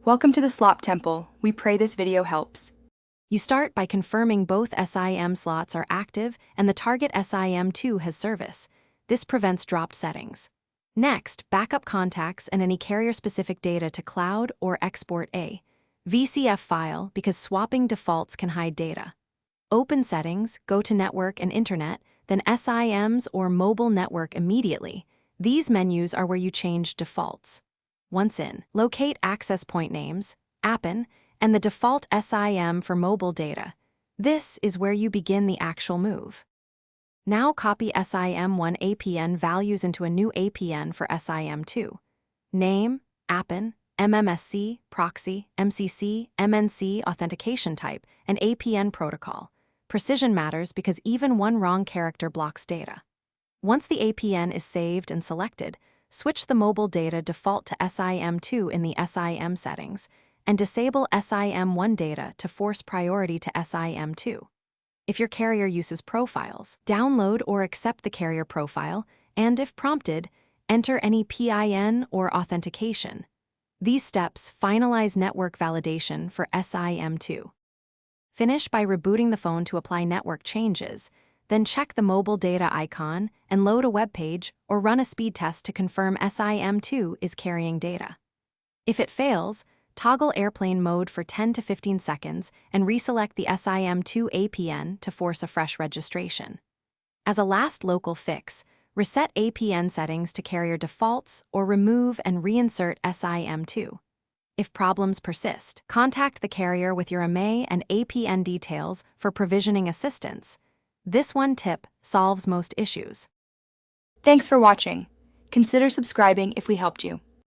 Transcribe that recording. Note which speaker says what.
Speaker 1: Welcome to the Slop Temple. We pray this video helps.
Speaker 2: You start by confirming both SIM slots are active and the target Sim2 has service. This prevents dropped settings. Next, backup contacts and any carrier-specific data to cloud or export a VCF file because swapping defaults can hide data. Open Settings, go to Network and Internet, then SIMs or Mobile Network immediately. These menus are where you change defaults. Once in, locate access point names, APN, and the default SIM for mobile data. This is where you begin the actual move. Now copy SIM1 APN values into a new APN for SIM2. Name, APN, MMSC, proxy, MCC, MNC authentication type, and APN protocol. Precision matters because even one wrong character blocks data. Once the APN is saved and selected, switch the mobile data default to SIM2 in the SIM settings, and disable SIM1 data to force priority to SIM2. If your carrier uses profiles, download or accept the carrier profile, and if prompted, enter any PIN or authentication. These steps finalize network validation for SIM2. Finish by rebooting the phone to apply network changes, then check the mobile data icon and load a web page or run a speed test to confirm SIM2 is carrying data. If it fails, toggle airplane mode for 10 to 15 seconds and reselect the SIM2 APN to force a fresh registration. As a last local fix, reset APN settings to carrier defaults or remove and reinsert SIM2. If problems persist, contact the carrier with your IMEI and APN details for provisioning assistance. This one tip solves most issues.
Speaker 1: Thanks for watching. Consider subscribing if we helped you.